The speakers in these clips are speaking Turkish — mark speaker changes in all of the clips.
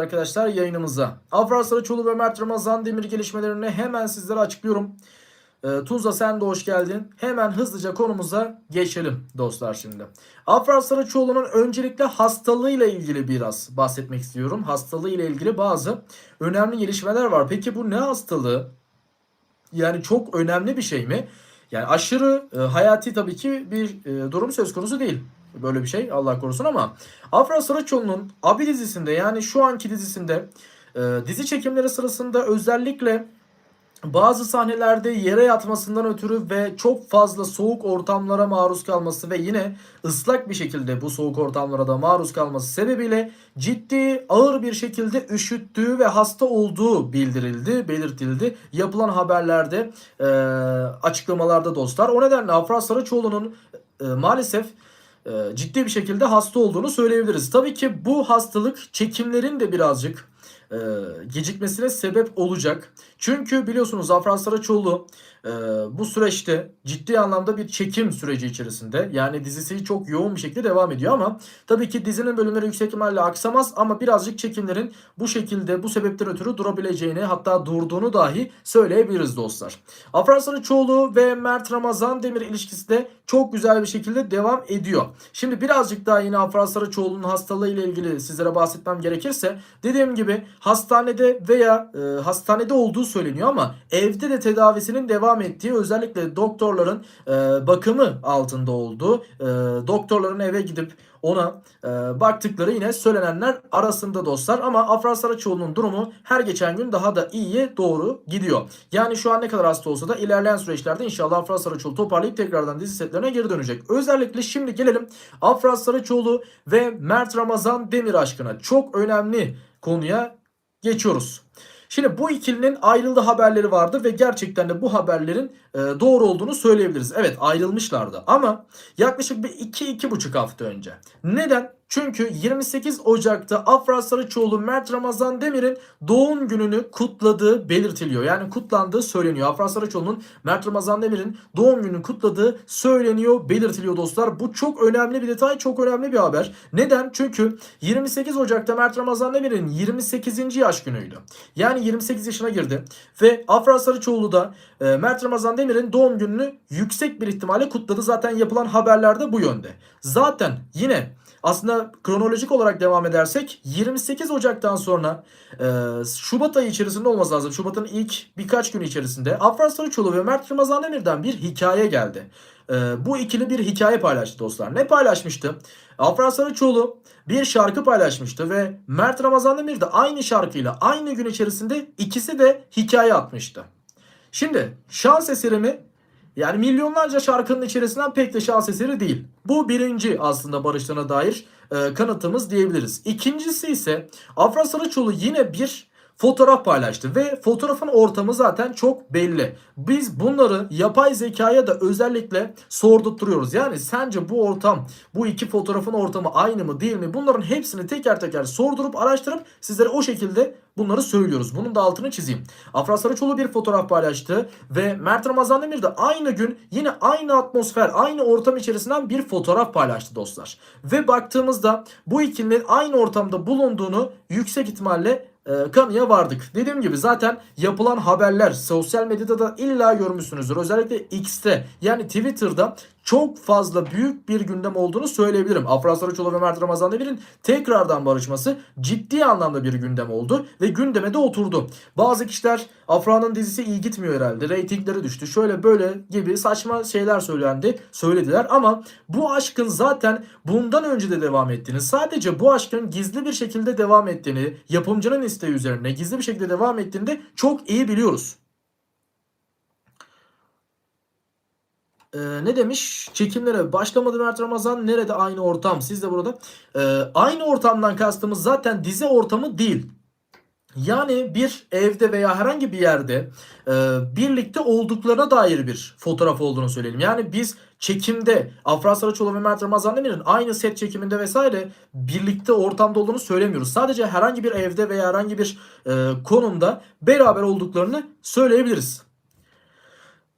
Speaker 1: Arkadaşlar yayınımıza. Afra Saraçoğlu ve Mert Ramazan Demir gelişmelerini hemen sizlere açıklıyorum. Tuzla sen de hoş geldin. Hemen hızlıca konumuza geçelim dostlar şimdi. Afra Saraçoğlu'nun öncelikle hastalığıyla ilgili biraz bahsetmek istiyorum. Hastalığıyla ilgili bazı önemli gelişmeler var. Peki bu ne hastalığı? Yani çok önemli bir şey mi? Yani aşırı hayati tabii ki bir durum söz konusu değil. Böyle bir şey Allah korusun ama Afra Saraçoğlu'nun Abi dizisinde yani şu anki dizisinde dizi çekimleri sırasında özellikle bazı sahnelerde yere yatmasından ötürü ve çok fazla soğuk ortamlara maruz kalması ve yine ıslak bir şekilde bu soğuk ortamlara da maruz kalması sebebiyle ciddi ağır bir şekilde üşüttüğü ve hasta olduğu belirtildi. Yapılan haberlerde, açıklamalarda dostlar. O nedenle Afra Saraçoğlu'nun maalesef ciddi bir şekilde hasta olduğunu söyleyebiliriz. Tabii ki bu hastalık çekimlerin de birazcık e, gecikmesine sebep olacak. Çünkü biliyorsunuz Afra Saraçoğlu bu süreçte ciddi anlamda bir çekim süreci içerisinde. Yani dizisi çok yoğun bir şekilde devam ediyor ama tabii ki dizinin bölümleri yüksek ihtimalle aksamaz ama birazcık çekimlerin bu şekilde bu sebepten ötürü durabileceğini, hatta durduğunu dahi söyleyebiliriz dostlar. Afra Saraçoğlu ve Mert Ramazan Demir ilişkisi de çok güzel bir şekilde devam ediyor. Şimdi birazcık daha yine Afra Saraçoğlu'nun hastalığı ile ilgili sizlere bahsetmem gerekirse, dediğim gibi hastanede veya hastanede olduğu söyleniyor ama evde de tedavisinin devam ettiği, özellikle doktorların bakımı altında olduğu, doktorların eve gidip ona baktıkları yine söylenenler arasında dostlar. Ama Afra Saraçoğlu'nun durumu her geçen gün daha da iyiye doğru gidiyor. Yani şu an ne kadar hasta olsa da ilerleyen süreçlerde inşallah Afra Saraçoğlu toparlayıp tekrardan dizi setlerine geri dönecek. Özellikle şimdi gelelim Afra Saraçoğlu ve Mert Ramazan Demir aşkına. Çok önemli konuya geçiyoruz. Şimdi bu ikilinin ayrıldığı haberleri vardı ve gerçekten de bu haberlerin doğru olduğunu söyleyebiliriz. Evet, ayrılmışlardı ama yaklaşık bir 2-2,5 hafta önce. Neden? Çünkü 28 Ocak'ta Afra Saraçoğlu Mert Ramazan Demir'in doğum gününü kutladığı belirtiliyor. Yani kutlandığı söyleniyor. Afra Saraçoğlu'nun Mert Ramazan Demir'in doğum gününü kutladığı söyleniyor, belirtiliyor dostlar. Bu çok önemli bir detay, çok önemli bir haber. Neden? Çünkü 28 Ocak'ta Mert Ramazan Demir'in 28. yaş günüydü. Yani 28 yaşına girdi ve Afra Saraçoğlu da Mert Ramazan Demir'in doğum gününü yüksek bir ihtimalle kutladı. Zaten yapılan haberlerde bu yönde. Zaten yine aslında kronolojik olarak devam edersek 28 Ocak'tan sonra Şubat ayı içerisinde olması lazım. Şubat'ın ilk birkaç günü içerisinde Afra Saraçoğlu ve Mert Ramazan Demir'den bir hikaye geldi. Bu ikili bir hikaye paylaştı dostlar. Ne paylaşmıştı? Afra Saraçoğlu bir şarkı paylaşmıştı ve Mert Ramazan Demir de aynı şarkıyla aynı gün içerisinde ikisi de hikaye atmıştı. Şimdi şans eseri mi? Yani milyonlarca şarkının içerisinden pek de şans eseri değil. Bu birinci aslında barışlarına dair kanıtımız diyebiliriz. İkincisi ise Afra Saraçoğlu yine bir fotoğraf paylaştı ve fotoğrafın ortamı zaten çok belli. Biz bunları yapay zekaya da özellikle sordurtuyoruz. Yani sence bu ortam, bu iki fotoğrafın ortamı aynı mı değil mi? Bunların hepsini teker teker sordurup araştırıp sizlere o şekilde bunları söylüyoruz. Bunun da altını çizeyim. Afra Saraçoğlu bir fotoğraf paylaştı ve Mert Ramazan Demir de aynı gün yine aynı atmosfer, aynı ortam içerisinden bir fotoğraf paylaştı dostlar. Ve baktığımızda bu ikilinin aynı ortamda bulunduğunu yüksek ihtimalle kanıya vardık. Dediğim gibi zaten yapılan haberler sosyal medyada da illa görmüşsünüzdür. Özellikle X'te yani Twitter'da çok fazla büyük bir gündem olduğunu söyleyebilirim. Afra Saraçoğlu ve Mert Ramazan Demir'in tekrardan barışması ciddi anlamda bir gündem oldu ve gündeme de oturdu. Bazı kişiler Afra'nın dizisi iyi gitmiyor herhalde, reytingleri düştü, şöyle böyle gibi saçma şeyler söylediler ama bu aşkın zaten bundan önce de devam ettiğini, sadece bu aşkın gizli bir şekilde devam ettiğini, yapımcının isteği üzerine gizli bir şekilde devam ettiğini de çok iyi biliyoruz. Ne demiş? Çekimlere başlamadı Mert Ramazan. Nerede aynı ortam? Siz de burada. Aynı ortamdan kastımız zaten dizi ortamı değil. Yani bir evde veya herhangi bir yerde birlikte olduklarına dair bir fotoğraf olduğunu söyleyelim. Yani biz çekimde Afra Saraçoğlu ve Mert Ramazan Demir'in aynı set çekiminde vesaire birlikte ortamda olduğunu söylemiyoruz. Sadece herhangi bir evde veya herhangi bir konumda beraber olduklarını söyleyebiliriz.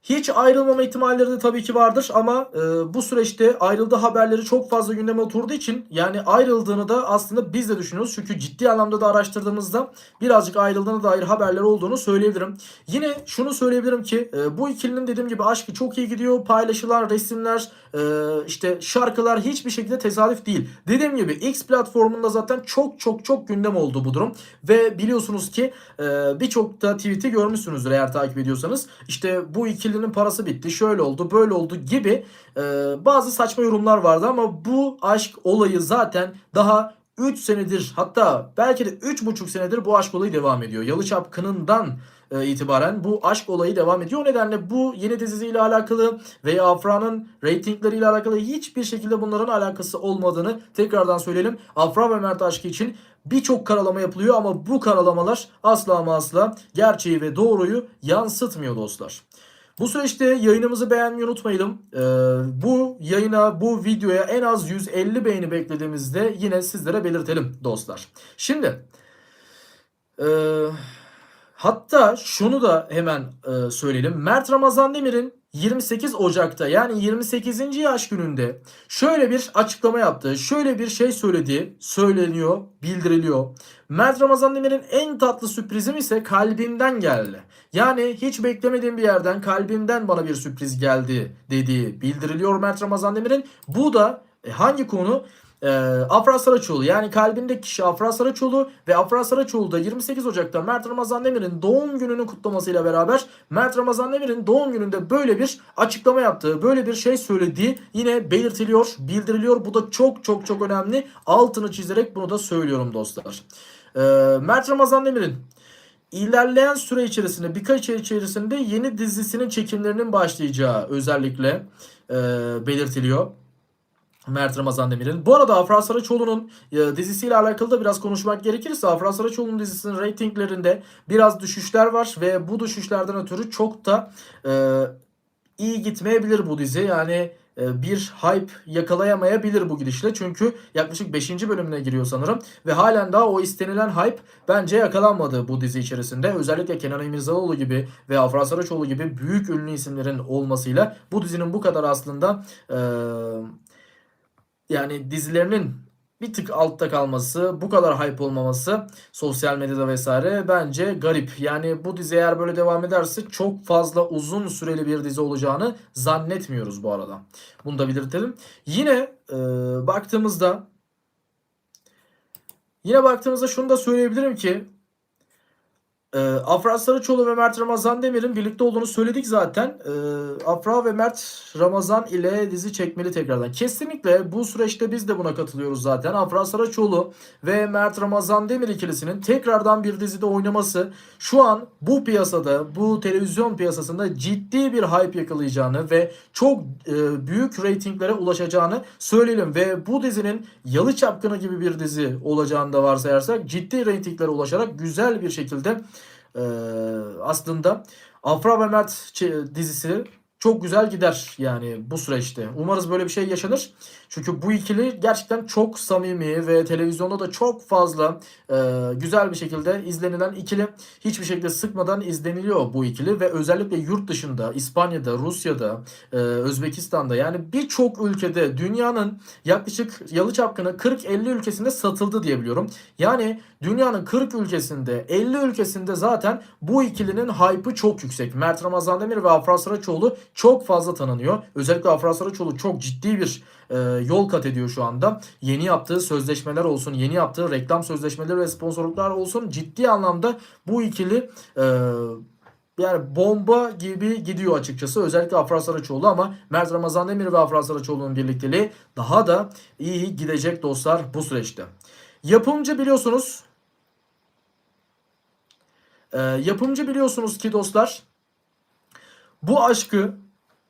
Speaker 1: Hiç ayrılmama ihtimalleri de tabii ki vardır ama bu süreçte ayrıldığı haberleri çok fazla gündeme oturduğu için yani ayrıldığını da aslında biz de düşünüyoruz. Çünkü ciddi anlamda da araştırdığımızda birazcık ayrıldığına dair haberler olduğunu söyleyebilirim. Yine şunu söyleyebilirim ki bu ikilinin dediğim gibi aşkı çok iyi gidiyor. Paylaşılan resimler, işte şarkılar hiçbir şekilde tesadüf değil. Dediğim gibi X platformunda zaten çok gündem oldu bu durum. Ve biliyorsunuz ki birçok da tweet'i görmüşsünüzdür eğer takip ediyorsanız. İşte bu ikilinin parası bitti, şöyle oldu, böyle oldu gibi bazı saçma yorumlar vardı ama bu aşk olayı zaten daha 3 senedir, hatta belki de 3,5 senedir bu aşk olayı devam ediyor. Yalı Çapkını'ndan itibaren bu aşk olayı devam ediyor. O nedenle bu yeni dizisiyle alakalı veya Afra'nın reytingleriyle alakalı hiçbir şekilde bunların alakası olmadığını tekrardan söyleyelim. Afra ve Mert aşkı için birçok karalama yapılıyor ama bu karalamalar asla ama asla gerçeği ve doğruyu yansıtmıyor dostlar. Bu süreçte yayınımızı beğenmeyi unutmayalım. Bu yayına, bu videoya en az 150 beğeni beklediğimizde yine sizlere belirtelim dostlar. Şimdi hatta şunu da hemen söyleyelim. Mert Ramazan Demir'in 28 Ocak'ta yani 28. yaş gününde şöyle bir açıklama yaptığı, şöyle bir şey söylediği söyleniyor, bildiriliyor. Mert Ramazan Demir'in en tatlı sürprizim ise kalbimden geldi. Yani hiç beklemediğim bir yerden kalbimden bana bir sürpriz geldi dediği bildiriliyor Mert Ramazan Demir'in. Bu da hangi konu? Afra Saraçoğlu, yani kalbindeki kişi Afra Saraçoğlu ve Afra Saraçoğlu da 28 Ocak'ta Mert Ramazan Demir'in doğum gününü kutlamasıyla beraber Mert Ramazan Demir'in doğum gününde böyle bir açıklama yaptığı, böyle bir şey söylediği yine belirtiliyor, bildiriliyor. Bu da çok önemli. Altını çizerek bunu da söylüyorum dostlar. Mert Ramazan Demir'in ilerleyen süre içerisinde, birkaç ay içerisinde yeni dizisinin çekimlerinin başlayacağı özellikle belirtiliyor. Mert Ramazan Demir'in. Bu arada Afra Saraçoğlu'nun dizisiyle alakalı da biraz konuşmak gerekirse Afra Saraçoğlu'nun dizisinin reytinglerinde biraz düşüşler var ve bu düşüşlerden ötürü çok da iyi gitmeyebilir bu dizi. Yani bir hype yakalayamayabilir bu gidişle. Çünkü yaklaşık 5. bölümüne giriyor sanırım. Ve halen daha o istenilen hype bence yakalanmadı bu dizi içerisinde. Özellikle Kenan İmirzalıoğlu gibi ve Afra Saraçoğlu gibi büyük ünlü isimlerin olmasıyla bu dizinin bu kadar aslında yani dizilerinin bir tık altta kalması, bu kadar hype olmaması sosyal medyada vesaire bence garip. Yani bu dizi eğer böyle devam ederse çok fazla uzun süreli bir dizi olacağını zannetmiyoruz bu arada. Bunu da belirtelim. Yine baktığımızda şunu da söyleyebilirim ki Afra Saraçoğlu ve Mert Ramazan Demir'in birlikte olduğunu söyledik zaten. Afra ve Mert Ramazan ile dizi çekmeli tekrardan. Kesinlikle bu süreçte biz de buna katılıyoruz zaten. Afra Saraçoğlu ve Mert Ramazan Demir ikilisinin tekrardan bir dizide oynaması şu an bu piyasada, bu televizyon piyasasında ciddi bir hype yakalayacağını ve çok büyük reytinglere ulaşacağını söyleyelim. Ve bu dizinin Yalı Çapkını gibi bir dizi olacağını da varsayarsak ciddi reytinglere ulaşarak güzel bir şekilde aslında Afra ve Mert dizisi çok güzel gider yani bu süreçte. Umarız böyle bir şey yaşanır. Çünkü bu ikili gerçekten çok samimi ve televizyonda da çok fazla güzel bir şekilde izlenilen ikili. Hiçbir şekilde sıkmadan izleniliyor bu ikili ve özellikle yurt dışında, İspanya'da, Rusya'da, Özbekistan'da, yani birçok ülkede dünyanın yaklaşık Yalı Çapkını 40-50 ülkesinde satıldı diye biliyorum. Yani dünyanın 40 ülkesinde, 50 ülkesinde zaten bu ikilinin hype'ı çok yüksek. Mert Ramazan Demir ve Afra Saraçoğlu çok fazla tanınıyor. Özellikle Afra Saraçoğlu çok ciddi bir yol kat ediyor şu anda. Yeni yaptığı sözleşmeler olsun, yeni yaptığı reklam sözleşmeleri ve sponsorluklar olsun, ciddi anlamda bu ikili yani bomba gibi gidiyor açıkçası. Özellikle Afra Saraçoğlu, ama Mert Ramazan Demir ve Afra Saraçoğlu'nun birlikteliği daha da iyi gidecek dostlar bu süreçte. Yapımcı biliyorsunuz ki dostlar, bu aşkı,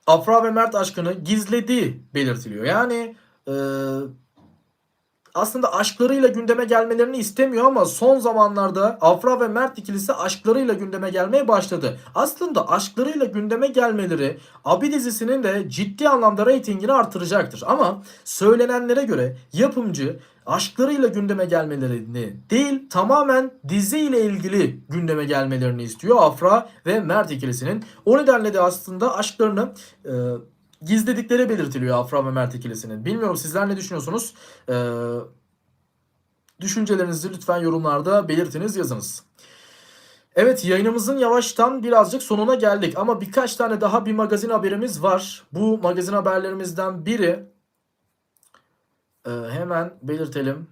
Speaker 1: Afra ve Mert aşkını gizlediği belirtiliyor. Yani aslında aşklarıyla gündeme gelmelerini istemiyor ama son zamanlarda Afra ve Mert ikilisi aşklarıyla gündeme gelmeye başladı. Aslında aşklarıyla gündeme gelmeleri Abi dizisinin de ciddi anlamda reytingini artıracaktır. Ama söylenenlere göre yapımcı aşklarıyla gündeme gelmelerini değil, tamamen diziyle ilgili gündeme gelmelerini istiyor Afra ve Mert ikilisinin. O nedenle de aslında aşklarını gizledikleri belirtiliyor Afra ve Mert ikilisinin. Bilmiyorum, sizler ne düşünüyorsunuz? Düşüncelerinizi lütfen yorumlarda belirtiniz, yazınız. Evet, yayınımızın yavaştan birazcık sonuna geldik ama birkaç tane daha bir magazin haberimiz var. Bu magazin haberlerimizden biri hemen belirtelim.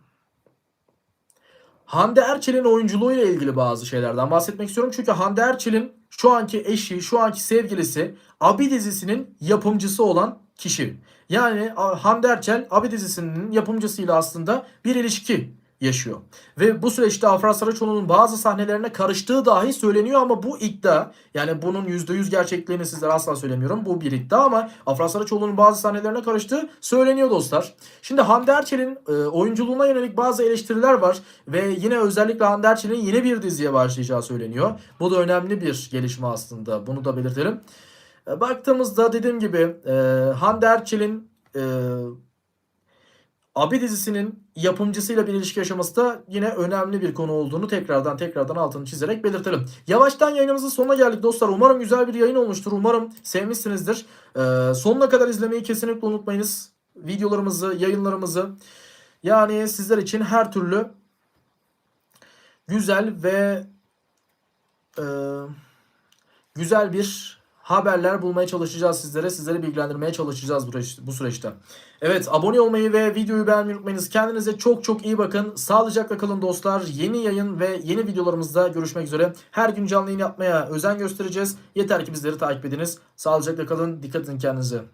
Speaker 1: Hande Erçel'in oyunculuğu ile ilgili bazı şeylerden bahsetmek istiyorum. Çünkü Hande Erçel'in şu anki eşi, şu anki sevgilisi Abi dizisinin yapımcısı olan kişi. Yani Hande Erçel Abi dizisinin yapımcısıyla aslında bir ilişki yaşıyor. Ve bu süreçte Afra Saraçoğlu'nun bazı sahnelerine karıştığı dahi söyleniyor ama bu iddia, yani bunun %100 gerçekliğini sizlere asla söylemiyorum. Bu bir iddia ama Afra Saraçoğlu'nun bazı sahnelerine karıştığı söyleniyor dostlar. Şimdi Hande Erçel'in oyunculuğuna yönelik bazı eleştiriler var ve yine özellikle Hande Erçel'in yeni bir diziye başlayacağı söyleniyor. Bu da önemli bir gelişme aslında. Bunu da belirtelim. Baktığımızda dediğim gibi Hande Erçel'in Abi dizisinin yapımcısıyla bir ilişki yaşaması da yine önemli bir konu olduğunu tekrardan altını çizerek belirtelim. Yavaştan yayınımızın sonuna geldik dostlar. Umarım güzel bir yayın olmuştur. Umarım sevmişsinizdir. Sonuna kadar izlemeyi kesinlikle unutmayınız. Videolarımızı, yayınlarımızı. Yani sizler için her türlü güzel ve güzel bir haberler bulmaya çalışacağız sizlere. Sizleri bilgilendirmeye çalışacağız bu süreçte. Evet, abone olmayı ve videoyu beğenmeyi unutmayınız. Kendinize çok çok iyi bakın. Sağlıcakla kalın dostlar. Yeni yayın ve yeni videolarımızda görüşmek üzere. Her gün canlı yayın yapmaya özen göstereceğiz. Yeter ki bizleri takip ediniz. Sağlıcakla kalın. Dikkat edin kendinize.